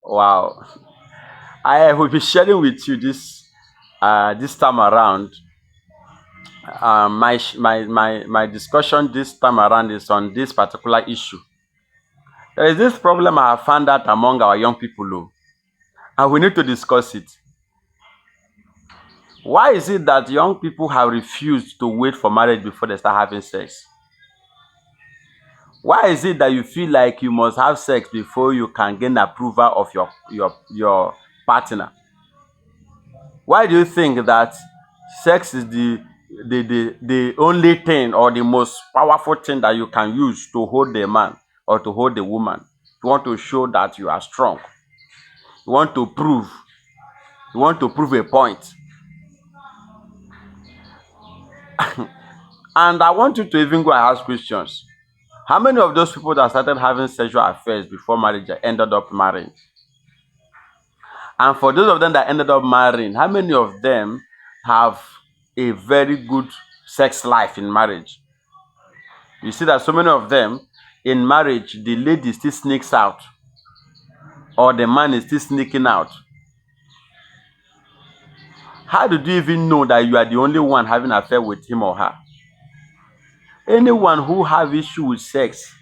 Wow. I will be sharing with you this time around. My discussion this time around is on this particular issue. There is this problem I have found out among our young people, and we need to discuss it. Why is it that young people have refused to wait for marriage before they start having sex? Why is it that you feel like you must have sex before you can gain approval of your partner? Why do you think that sex is the only thing or the most powerful thing that you can use to hold a man or to hold a woman? You want to show that you are strong. You want to prove. You want to prove a point. And I want you to even go and ask questions. How many of those people that started having sexual affairs before marriage ended up marrying? And for those of them that ended up marrying, how many of them have a very good sex life in marriage? You see that so many of them in marriage, the lady still sneaks out or the man is still sneaking out. How did you even know that you are the only one having an affair with him or her? Anyone who have issue with sex,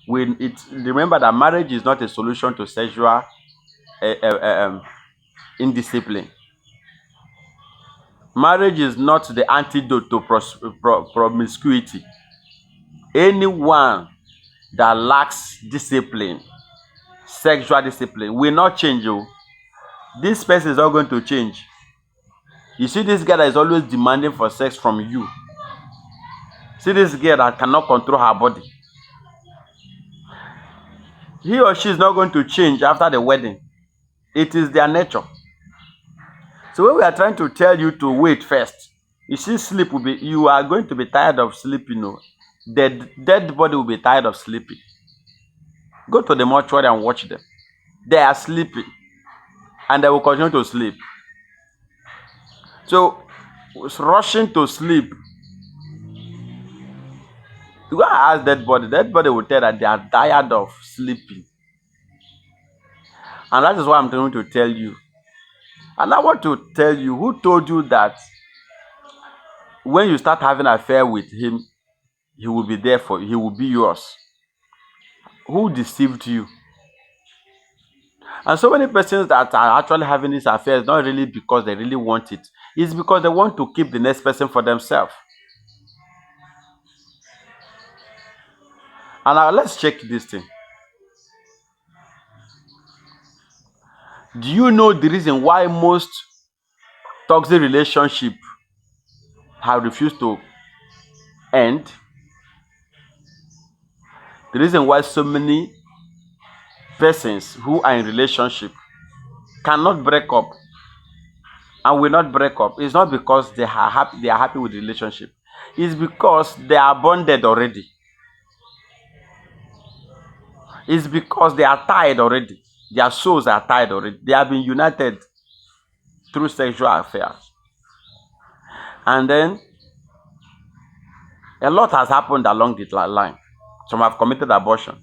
when it remember that marriage is not a solution to sexual indiscipline. Marriage is not the antidote to promiscuity. Anyone that lacks discipline, sexual discipline, will not change you. This person is not going to change. You see this girl that is always demanding for sex from you. See this girl that cannot control her body. He or she is not going to change after the wedding. It is their nature. So when we are trying to tell you to wait first, you see sleep will be, you are going to be tired of sleeping. The dead body will be tired of sleeping. Go to the mortuary and watch them. They are sleeping and they will continue to sleep. So rushing to sleep, you go and ask dead body will tell that they are tired of sleeping. And that is what I'm trying to tell you. And I want to tell you, who told you that when you start having an affair with him, he will be there for you, he will be yours? Who deceived you? And so many persons that are actually having these affairs, not really because they really want it, it's because they want to keep the next person for themselves. And now let's check this thing. Do you know the reason why most toxic relationships have refused to end? The reason why so many persons who are in relationship cannot break up and will not break up is not because they are happy with the relationship. It's because they are bonded already. It's because they are tied already. Their souls are tied already. They have been united through sexual affairs. And then a lot has happened along the line. Some have committed abortion.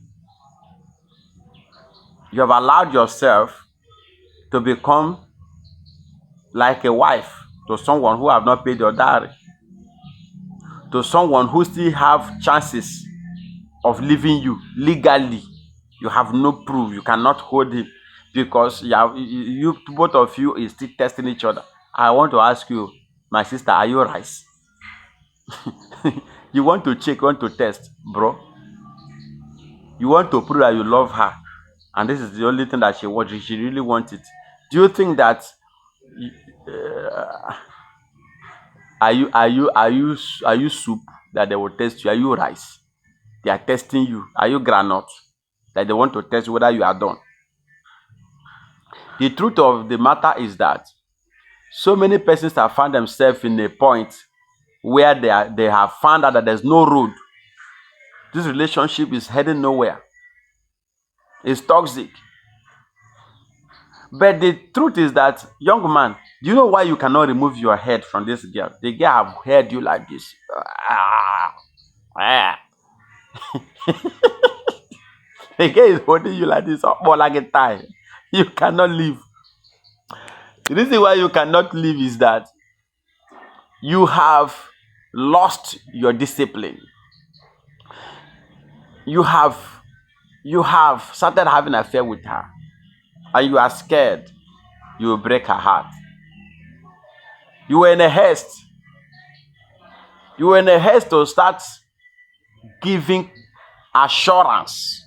You have allowed yourself to become like a wife to someone who have not paid your dowry, to someone who still have chances of leaving you legally. You have no proof. You cannot hold him because you both of you is still testing each other. I want to ask you, my sister, are you rice? You want to check, you want to test, bro. You want to prove that you love her, and this is the only thing that she wants. She really wants it. Do you think that uh, are you soup that they will test you? Are you rice? They are testing you. Are you granite that they want to test whether you are done? The truth of the matter is that so many persons have found themselves in a point where they have found out that there's no road. This relationship is heading nowhere. It's toxic. But the truth is that, young man, do you know why you cannot remove your head from this girl? The girl have heard you like this. The girl is holding you like this, more like a tie. You cannot live. The reason why you cannot live is that you have lost your discipline. You have started having an affair with her, and you are scared you will break her heart. You were in a haste. You were in a haste to start giving assurance.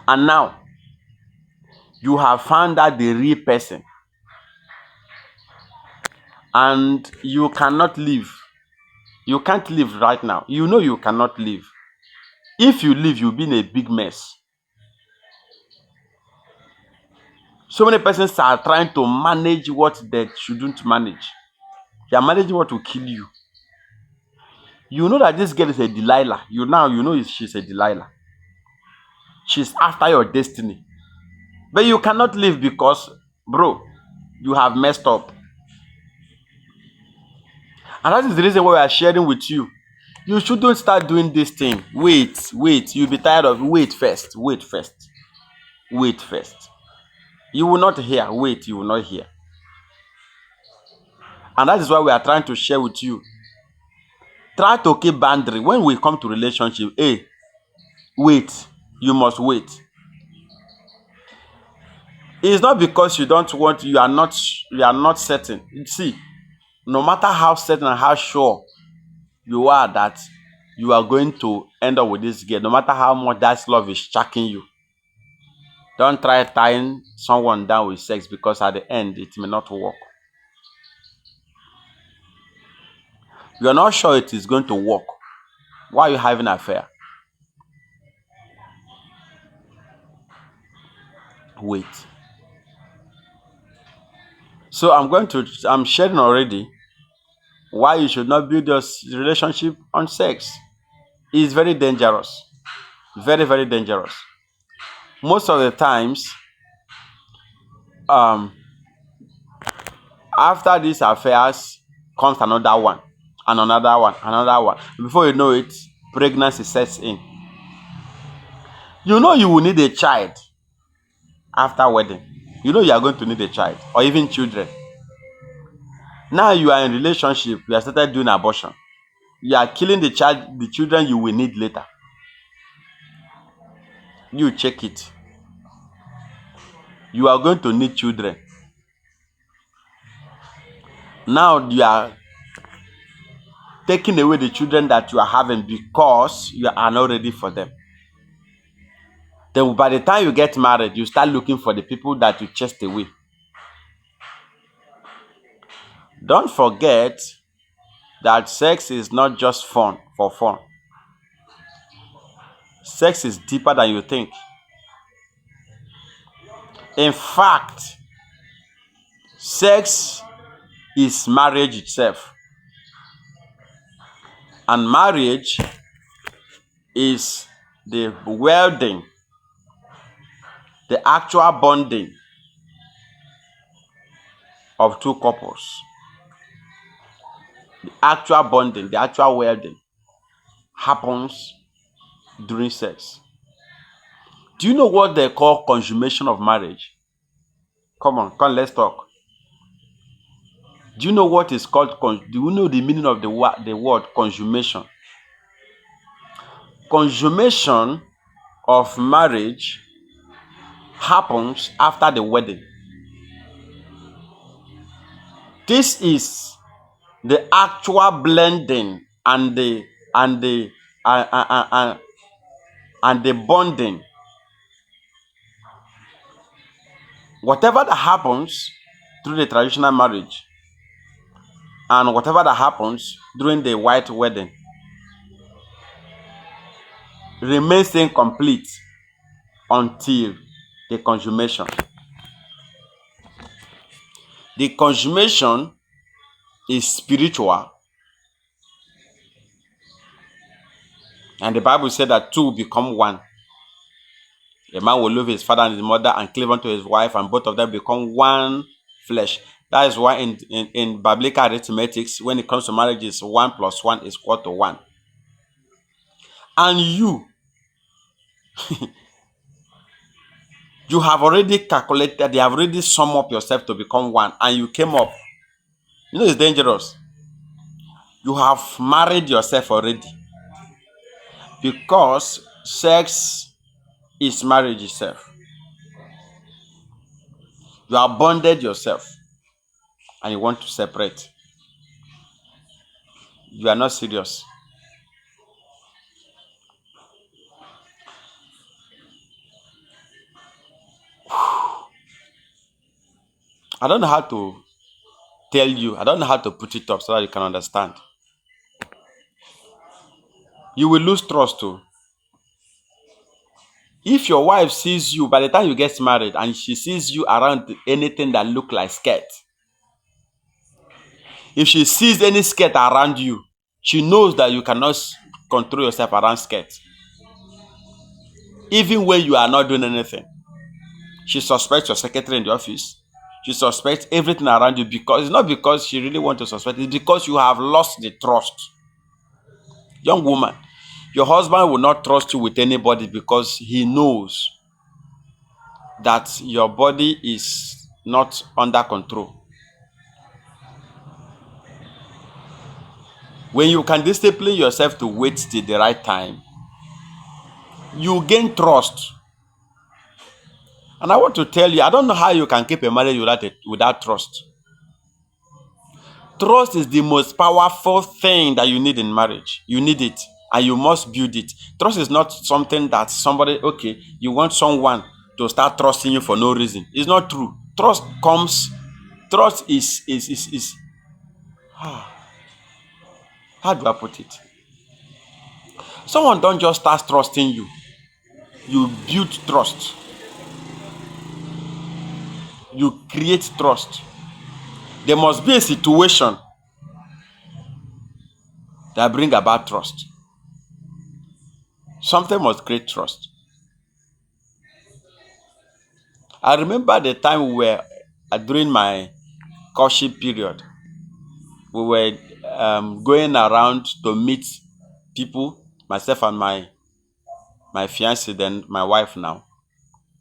And now you have found out the real person. And you cannot live. You can't live right now. You know you cannot live. If you live, you'll be in a big mess. So many persons are trying to manage what they shouldn't manage. They are managing what will kill you. You know that this girl is a Delilah. You know she's a Delilah. She's after your destiny. But you cannot live because, bro, you have messed up. And that is the reason why we are sharing with you. You shouldn't start doing this thing. Wait. You'll be tired of it. Wait first. You will not hear. Wait, you will not hear. And that is why we are trying to share with you. Try to keep boundary. When we come to relationship, wait. You must wait. It's not because you don't want, you are not certain. See, no matter how certain and how sure you are that you are going to end up with this girl, no matter how much that love is shacking you, don't try tying someone down with sex, because at the end it may not work. You are not sure it is going to work. Why are you having an affair? Wait. So I'm sharing already why you should not build your relationship on sex. It's very dangerous. Very, very dangerous. Most of the times, after these affairs comes another one, and another one. Before you know it, pregnancy sets in. You know you will need a child after wedding. You know you are going to need a child, or even children. Now you are in relationship, you have started doing abortion. You are killing the children you will need later. You check it. You are going to need children. Now you are taking away the children that you are having because you are not ready for them. Then by the time you get married, you start looking for the people that you chased away. Don't forget that sex is not just fun for fun. Sex is deeper than you think. In fact, sex is marriage itself. And marriage is the welding, the actual bonding of two couples. The actual bonding, the actual welding happens during sex. Do you know what they call consummation of marriage? Come, let's talk. Do you know what is called? Do you know the meaning of the word consummation? Consummation of marriage happens after the wedding. This is the actual blending and the bonding. Whatever that happens through the traditional marriage and whatever that happens during the white wedding remains incomplete until the consummation. The consummation is spiritual, and the Bible said that two become one. A man will leave his father and his mother and cleave unto his wife, and both of them become one flesh. That is why in biblical arithmetics, when it comes to marriage, 1 + 1 is equal to 1. And you You have already calculated, you have already summed up yourself to become one, and you came up. You know it's dangerous. You have married yourself already, because sex is marriage itself. You have bonded yourself and you want to separate. You are not serious. I don't know how to tell you. I don't know how to put it up so that you can understand. You will lose trust too. If your wife sees you, by the time you get married, and she sees you around anything that look like skirt, if she sees any skirt around you, she knows that you cannot control yourself around skirt. Even when you are not doing anything, she suspects your secretary in the office. She suspects everything around you, because it's not because she really wants to suspect, it's because you have lost the trust. Young woman, your husband will not trust you with anybody because he knows that your body is not under control. When you can discipline yourself to wait till the right time, you gain trust. And I want to tell you, I don't know how you can keep a marriage without trust. Trust is the most powerful thing that you need in marriage. You need it, and you must build it. Trust is not something that somebody, okay, you want someone to start trusting you for no reason. It's not true. Trust is how do I put it? Someone don't just start trusting you. You build trust. You create trust. There must be a situation that bring about trust. Something must create trust. I remember the time we were during my courtship period, we were going around to meet people, myself and my fiancée, then my wife now.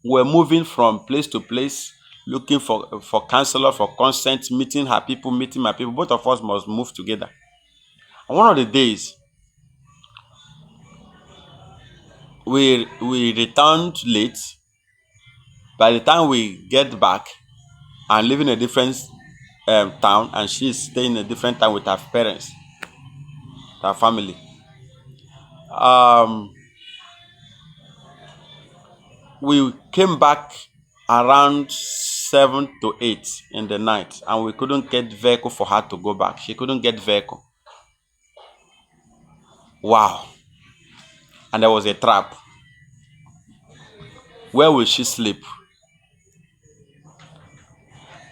We were moving from place to place, looking for counselor, for consent, meeting her people, meeting my people. Both of us must move together. And one of the days, we returned late. By the time we get back, I'm living in a different town, and she's staying in a different town with her parents, her family. We came back around 7 to 8 in the night, and we couldn't get vehicle for her to go back. She couldn't get vehicle. Wow. And there was a trap. Where will she sleep?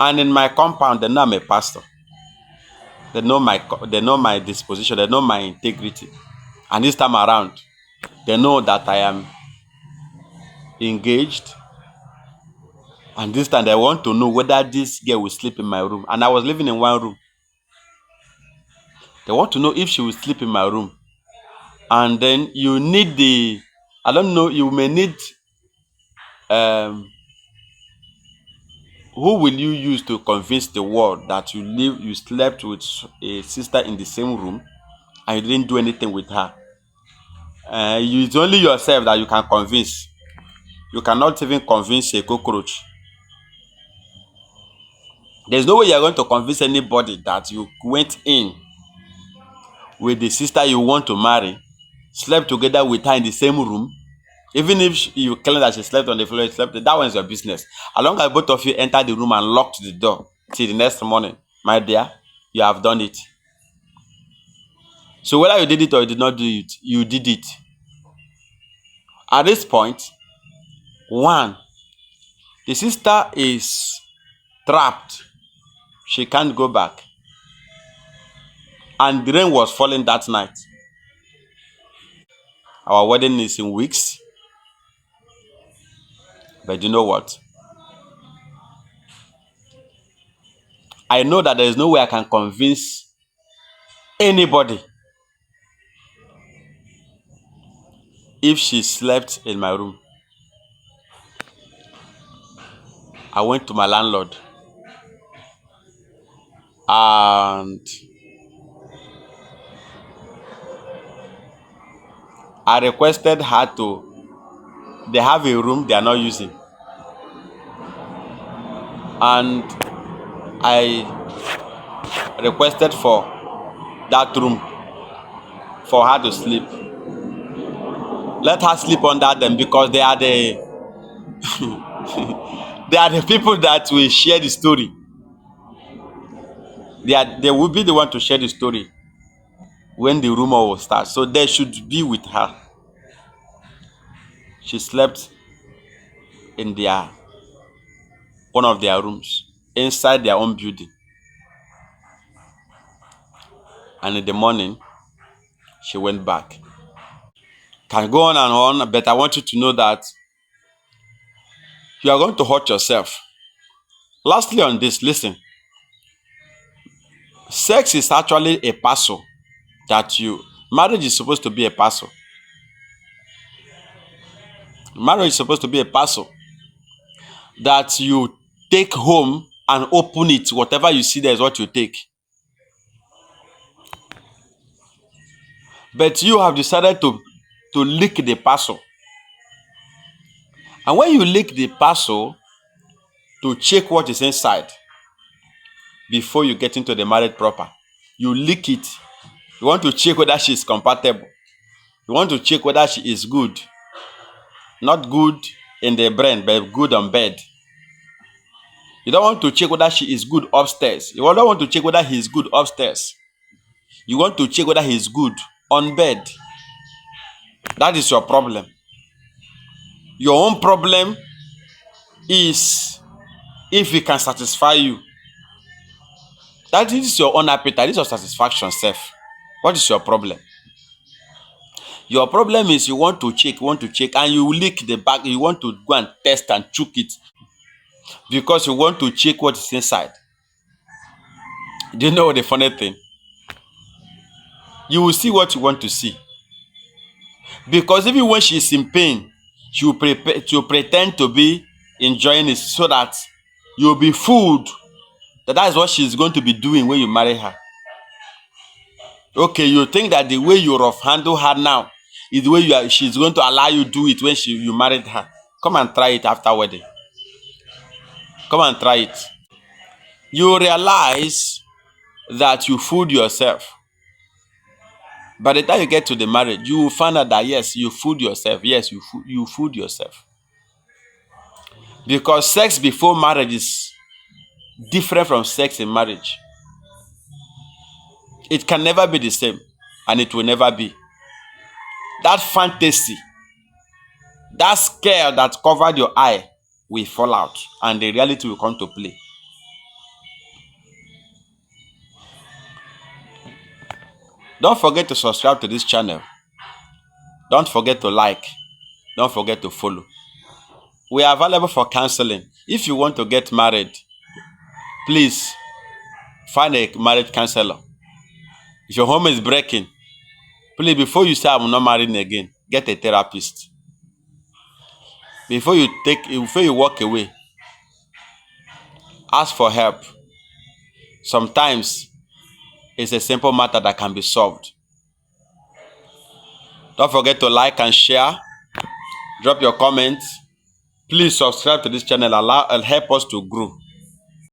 And in my compound, they know I'm a pastor. They know my disposition. They know my integrity. And this time around, they know that I am engaged. And this time they want to know whether this girl will sleep in my room. And I was living in one room. They want to know if she will sleep in my room. And then you need I don't know, you may need, who will you use to convince the world that you slept with a sister in the same room and you didn't do anything with her? It's only yourself that you can convince. You cannot even convince a cockroach. There's no way you're going to convince anybody that you went in with the sister you want to marry, slept together with her in the same room. Even if you claim that she slept on the floor, that one is your business. As long as both of you enter the room and locked the door till the next morning, my dear, you have done it. So whether you did it or you did not do it, you did it. At this point, one, the sister is trapped. She can't go back. And the rain was falling that night. Our wedding is in weeks. But you know what? I know that there is no way I can convince anybody if she slept in my room. I went to my landlord and I requested her to, they have a room they are not using. And I requested for that room for her to sleep. Let her sleep under them because they are the they are the people that will share the story. They will be the one to share the story when the rumor will start. So they should be with her. She slept in one of their rooms inside their own building. And in the morning, she went back. Can go on and on, but I want you to know that you are going to hurt yourself. Lastly on this, listen. Sex is actually a puzzle marriage is supposed to be a puzzle. Marriage is supposed to be a puzzle that you take home and open it. Whatever you see there is what you take. But you have decided to lick the puzzle. And when you lick the puzzle to check what is inside before you get into the marriage proper, you lick it. You want to check whether she is compatible. You want to check whether she is good. Not good in the brain, but good on bed. You don't want to check whether she is good upstairs. You don't want to check whether he is good upstairs. You want to check whether he is good on bed. That is your problem. Your own problem is if he can satisfy you. That is your own appetite. This is your satisfaction self. What is your problem? Your problem is you want to check, and you lick the bag. You want to go and test and chook it because you want to check what is inside. Do you know the funny thing? You will see what you want to see. Because even when she is in pain, she will pretend to be enjoying it so that you will be fooled that is what she is going to be doing when you marry her. Okay, you think that the way you rough handle her now is the way she's going to allow you to do it when you married her. Come and try it after wedding. Come and try it. You realize that you fooled yourself. By the time you get to the marriage, you will find out that yes, you fooled yourself. Yes, you fooled yourself. Because sex before marriage is different from sex in marriage. It can never be the same, and it will never be. That fantasy, that scare that covered your eye will fall out, and the reality will come to play. Don't forget to subscribe to this channel. Don't forget to like. Don't forget to follow. We are available for counseling. If you want to get married, please find a marriage counselor. If your home is breaking, please, before you say I'm not marrying again, get a therapist. Before you walk away, ask for help. Sometimes it's a simple matter that can be solved. Don't forget to like and share. Drop your comments. Please subscribe to this channel and help us to grow.